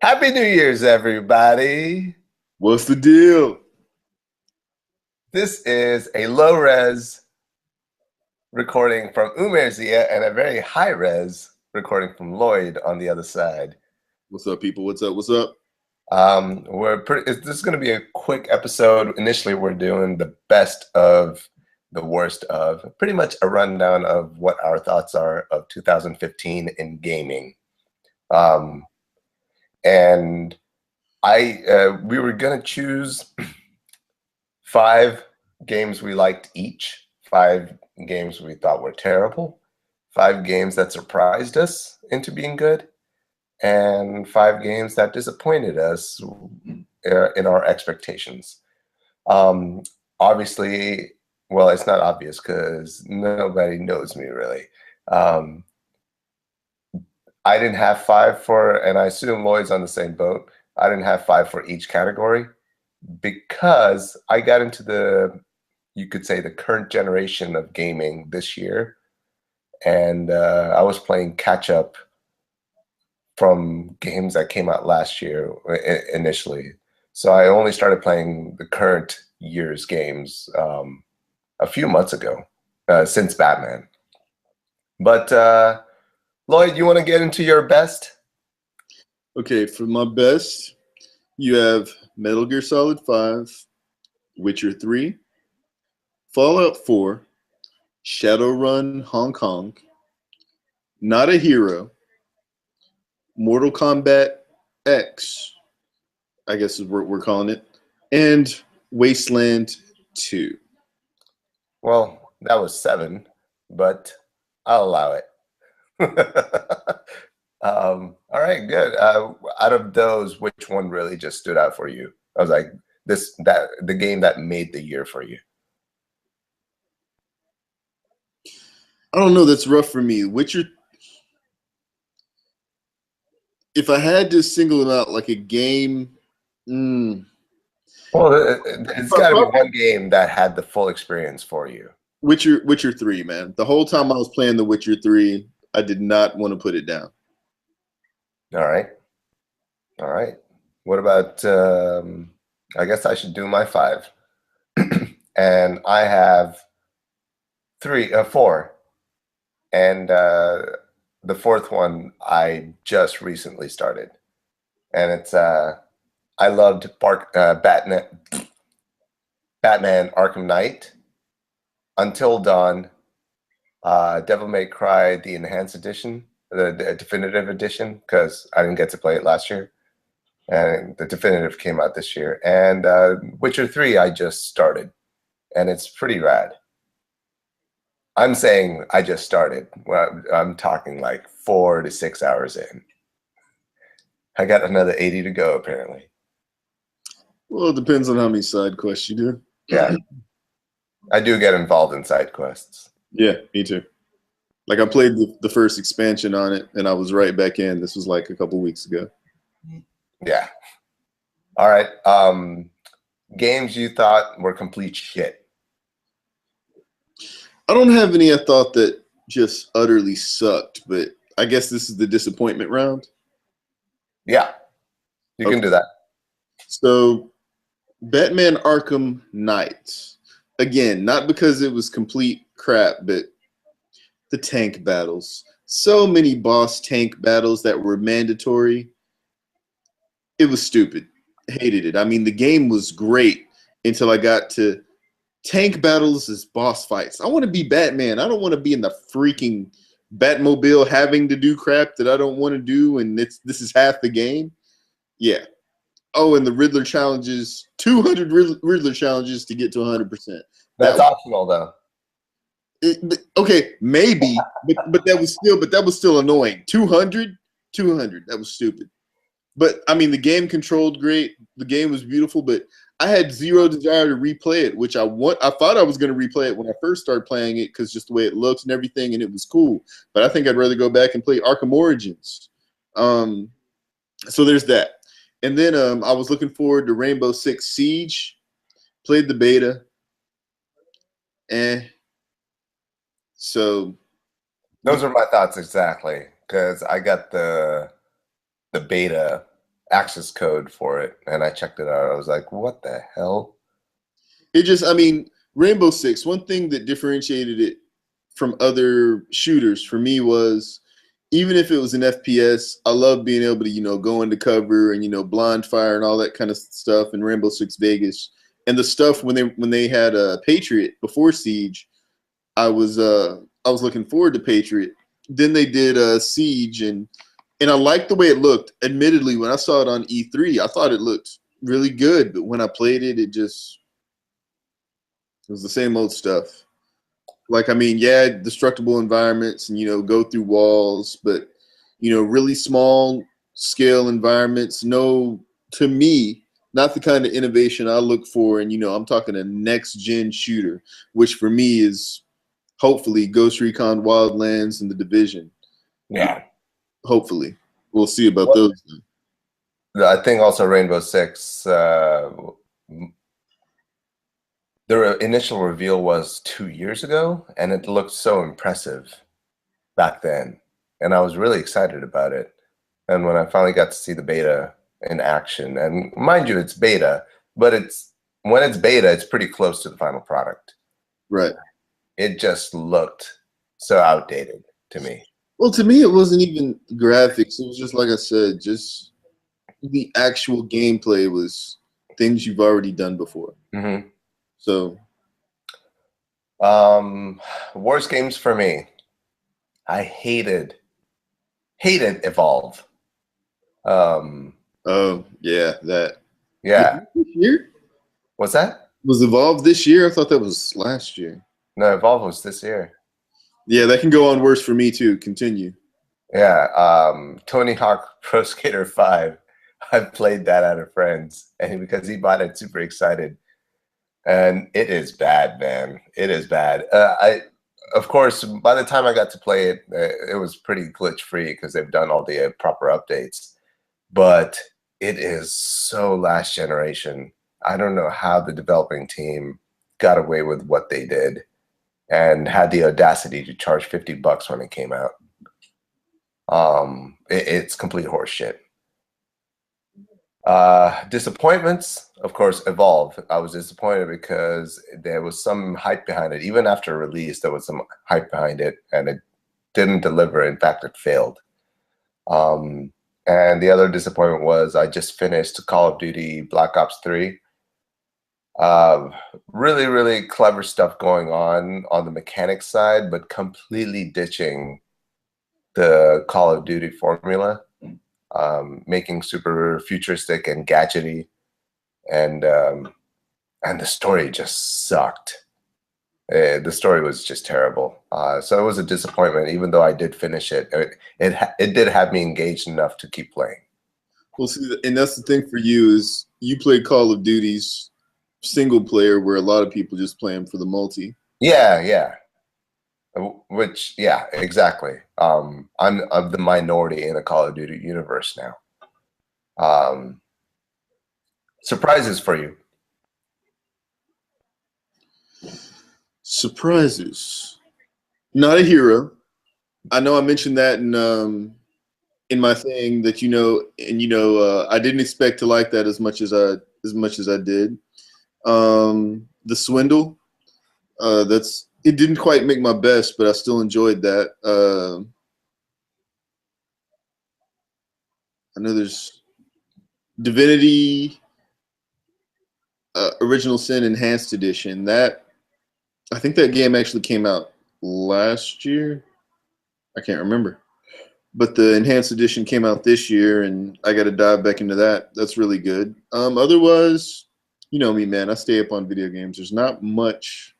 Happy New Year's, everybody. What's the deal? This is a low res recording from Umer Zia and a very high res recording from Lloyd on the other side. What's up, people? What's up? What's up? This is going to be a quick episode. Initially, we're doing the best of the worst of, pretty much a rundown of what our thoughts are of 2015 in gaming. And we were going to choose 5 games we liked each, 5 games we thought were terrible, 5 games that surprised us into being good, and 5 games that disappointed us in our expectations. Obviously, well, it's not obvious because nobody knows me really. I didn't have 5 for, and I assume Lloyd's on the same boat. I didn't have 5 for each category because I got into you could say the current generation of gaming this year. And I was playing catch up from games that came out last year initially. So I only started playing the current year's games a few months ago, since Batman. But Lloyd, you want to get into your best? Okay, for my best, you have Metal Gear Solid 5, Witcher 3, Fallout 4, Shadowrun Hong Kong, Not a Hero, Mortal Kombat X, I guess is what we're calling it, and Wasteland 2. Well, that was 7, but I'll allow it. All right, good. Out of those, which one really just stood out for you? I was like, the game that made the year for you. I don't know, that's rough for me. Witcher, if I had to single it out like a game, Well, it's got to be one game that had the full experience for you. Witcher 3, man. The whole time I was playing The Witcher 3, I did not want to put it down. All right. All right. What about, I guess I should do my 5. And I have 4. And the 4th one I just recently started. And it's, I loved Batman Arkham Knight, Until Dawn, Devil May Cry, the Enhanced Edition, the Definitive Edition, because I didn't get to play it last year. And the Definitive came out this year. And Witcher 3 I just started. And it's pretty rad. I'm saying I just started. Well, I'm talking like 4 to 6 hours in. I got another 80 to go, apparently. Well, it depends on how many side quests you do. Yeah. I do get involved in side quests. Yeah, me too. Like I played the first expansion on it, and I was right back in. This was like a couple weeks ago. Yeah. All right. Games you thought were complete shit. I don't have any I thought that just utterly sucked, but I guess this is the disappointment round. Yeah. You can do that. So, Batman Arkham Knight. Again, not because it was complete crap, but the tank battles. So many boss tank battles that were mandatory. It was stupid. Hated it. I mean, the game was great until I got to tank battles as boss fights. I want to be Batman. I don't want to be in the freaking Batmobile having to do crap that I don't want to do, and this is half the game. Yeah. Oh, and the Riddler challenges, 200 Riddler challenges to get to 100%. That's optional, though. Okay, maybe, but that was still annoying. 200, that was stupid. But I mean, the game controlled great. The game was beautiful, but I had zero desire to replay it, which I thought I was going to replay it when I first started playing it because just the way it looks and everything, and it was cool. But I think I'd rather go back and play Arkham Origins. So there's that. And then I was looking forward to Rainbow Six Siege. Played the beta. So those are my thoughts exactly, because I got the beta access code for it, and I checked it out. I was like, what the hell? It just, I mean, Rainbow Six, one thing that differentiated it from other shooters for me was even if it was an FPS, I love being able to, go into cover and, blind fire and all that kind of stuff in Rainbow Six Vegas. And the stuff when they had a Patriot before Siege, I was looking forward to Patriot. Then they did Siege, and I liked the way it looked. Admittedly, when I saw it on E3, I thought it looked really good, but when I played it, it was the same old stuff. Like, I mean, yeah, destructible environments and, go through walls, but, really small scale environments. No, to me, not the kind of innovation I look for. And, I'm talking a next gen shooter, which for me is hopefully Ghost Recon Wildlands and The Division. Yeah. Hopefully. We'll see about those. I think also Rainbow Six, the initial reveal was 2 years ago, and it looked so impressive back then. And I was really excited about it. And when I finally got to see the beta in action, and mind you, it's beta, but when it's beta, it's pretty close to the final product. Right. It just looked so outdated to me. Well, to me, it wasn't even graphics. It was just, like I said, just the actual gameplay was things you've already done before. Mm-hmm. So, worst games for me. I hated Evolve. oh yeah, that. Yeah. This year? What's that? Was Evolve this year? I thought that was last year. No, Evolve was this year. Yeah, that can go on worse for me too. Continue. Yeah, Tony Hawk Pro Skater 5. I've played that at a friend's, and because he bought it, super excited. And it is bad, man. It is bad. Of course, by the time I got to play it, it was pretty glitch free because they've done all the proper updates. But it is so last generation. I don't know how the developing team got away with what they did and had the audacity to charge $50 when it came out. It's complete horseshit. Disappointments, of course, Evolve. I was disappointed because there was some hype behind it. Even after release, there was some hype behind it, and it didn't deliver. In fact, it failed. And the other disappointment was I just finished Call of Duty Black Ops 3. Really, really clever stuff going on the mechanics side, but completely ditching the Call of Duty formula. Making super futuristic and gadgety, and the story just sucked. The story was just terrible. So it was a disappointment, even though I did finish it. It did have me engaged enough to keep playing. Well, see, and that's the thing for you is you play Call of Duty's single player, where a lot of people just play them for the multi. Yeah, yeah. Which, yeah, exactly. I'm of the minority in the Call of Duty universe now. Surprises for you. Surprises. Not a hero. I know I mentioned that in my thing that I didn't expect to like that as much as I did. The Swindle. It didn't quite make my best, but I still enjoyed that. I know there's Divinity Original Sin Enhanced Edition. That I think that game actually came out last year. I can't remember. But the Enhanced Edition came out this year, and I got to dive back into that. That's really good. Otherwise, you know me, man. I stay up on video games. There's not much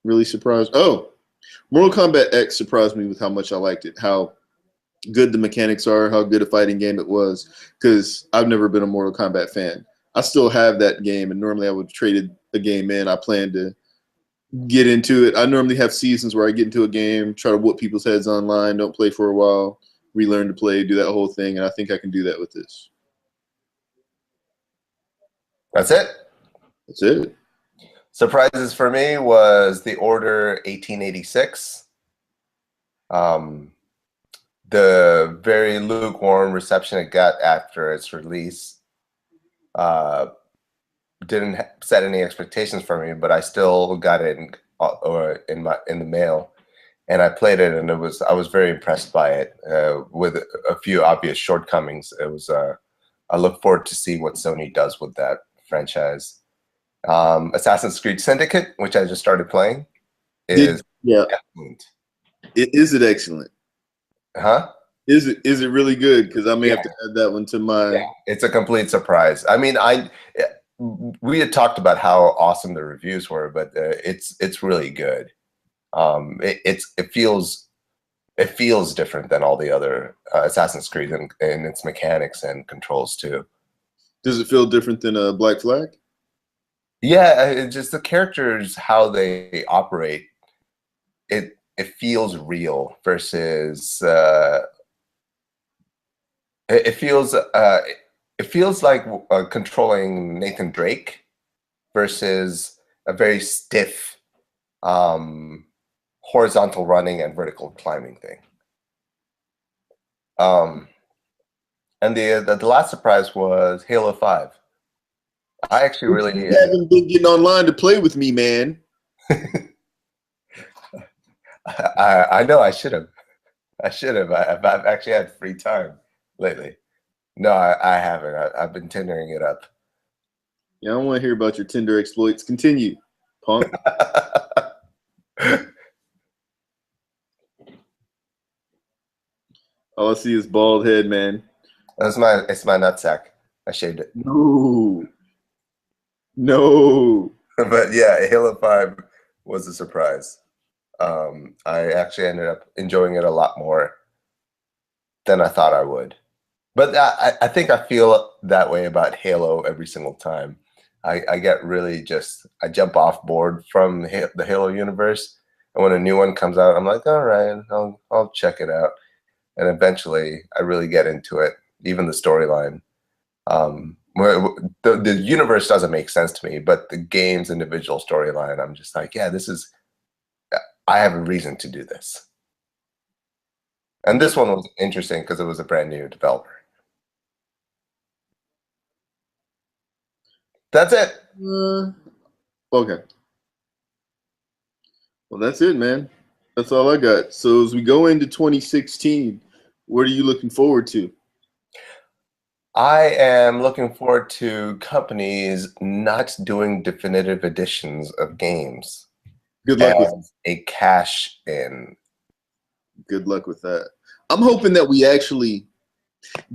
really surprised. Oh, Mortal Kombat X surprised me with how much I liked it, how good the mechanics are, how good a fighting game it was, because I've never been a Mortal Kombat fan. I still have that game, and normally I would trade a game in. I plan to get into it. I normally have seasons where I get into a game, try to whoop people's heads online, don't play for a while, relearn to play, do that whole thing, and I think I can do that with this. That's it. That's it. Surprises for me was The Order 1886. the very lukewarm reception it got after its release uh, didn't set any expectations for me, but I still got it or in the mail, and I played it, and I was very impressed by it with a few obvious shortcomings. It was I look forward to see what Sony does with that franchise. Assassin's Creed Syndicate, which I just started playing, Did is yeah? excellent. Is it excellent? Huh? Is it really good? Because I may Yeah, have to add that one to my. yeah. It's a complete surprise. I mean, we had talked about how awesome the reviews were, but it's really good. It feels different than all the other Assassin's Creed in its mechanics and controls too. Does it feel different than a Black Flag? Yeah, just the characters, how they operate. It feels real versus it it feels like controlling Nathan Drake versus a very stiff horizontal running and vertical climbing thing. Um, and the last surprise was Halo 5. I actually really You haven't been getting online to play with me, man. I know I should have. I should have. I've actually had free time lately. No, I haven't. I've been tendering it up. Yeah, I don't want to hear about your Tinder exploits. Continue, punk. All I see is bald head, man. It's my nutsack. I shaved it. No, no. But yeah, Halo 5 was a surprise. I actually ended up enjoying it a lot more than I thought I would. But I think I feel that way about Halo every single time. I get really I jump off board from the Halo universe, and when a new one comes out, I'm like, all right, I'll check it out, and eventually I really get into it, even the storyline. The universe doesn't make sense to me, but the game's individual storyline, I'm just like, yeah, I have a reason to do this. And this one was interesting because it was a brand new developer. That's it. Okay. Well, that's it, man. That's all I got. So as we go into 2016, what are you looking forward to? I am looking forward to companies not doing definitive editions of games Good luck with as a cash in. good luck with that. I'm hoping that we actually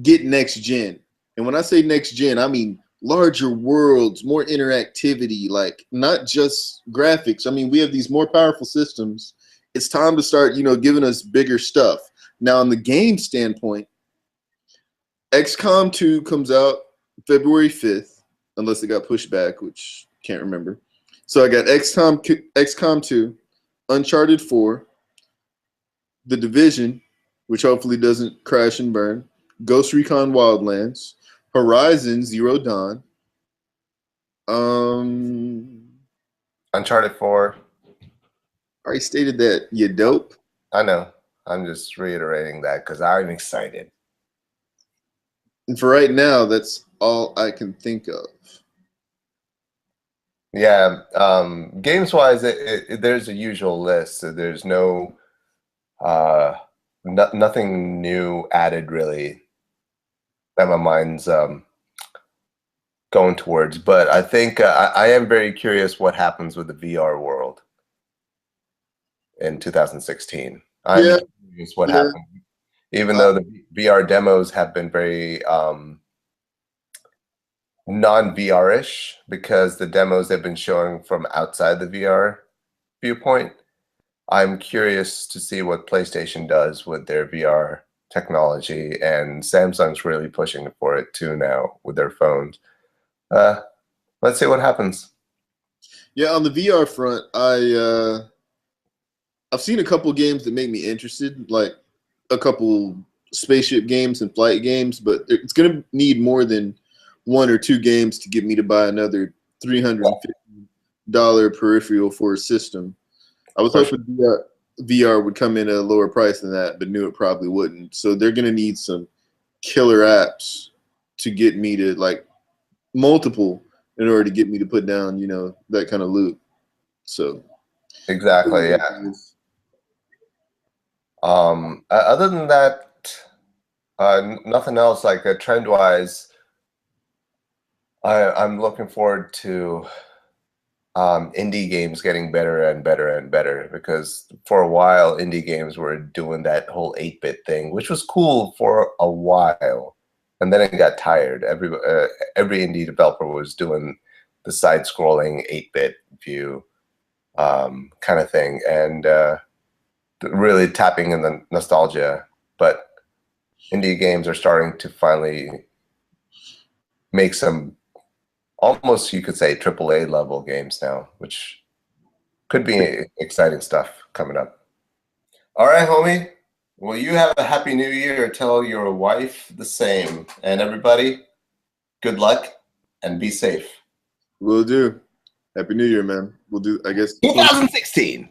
get next gen. And when I say next gen, I mean larger worlds, more interactivity, like not just graphics. I mean, we have these more powerful systems. It's time to start, giving us bigger stuff. Now, on the game standpoint, XCOM 2 comes out February 5th, unless it got pushed back, which can't remember. So I got XCOM 2, Uncharted 4, The Division, which hopefully doesn't crash and burn, Ghost Recon Wildlands, Horizon Zero Dawn. Uncharted 4. Already stated that you dope. I know. I'm just reiterating that because I'm excited. And for right now, that's all I can think of. Yeah, games wise, there's a usual list. So there's nothing new added really that my mind's going towards. But I think I am very curious what happens with the VR world in 2016. I'm Yeah, curious what yeah. happens, even though the VR demos have been very non-VR-ish because the demos they've been showing from outside the VR viewpoint. I'm curious to see what PlayStation does with their VR technology, and Samsung's really pushing for it too now with their phones. Let's see what happens. Yeah, on the VR front, I've seen a couple games that make me interested, like a couple spaceship games and flight games, but it's going to need more than one or two games to get me to buy another $350 peripheral for a system. I was For sure. hoping VR, VR would come in at a lower price than that, but knew it probably wouldn't. So they're gonna need some killer apps to get me to like multiple in order to get me to put down, that kind of loot. So Exactly. Yeah. Other than that, nothing else like trend wise. I'm looking forward to indie games getting better and better and better, because for a while indie games were doing that whole 8-bit thing, which was cool for a while, and then it got tired. Every indie developer was doing the side-scrolling 8-bit view kind of thing, and really tapping in the nostalgia. But indie games are starting to finally make some, almost you could say, AAA level games now, which could be exciting stuff coming up. All right, homie. Well, you have a happy new year. Tell your wife the same. And everybody, good luck and be safe. Will do. Happy New Year, man. We'll do, I guess, 2016.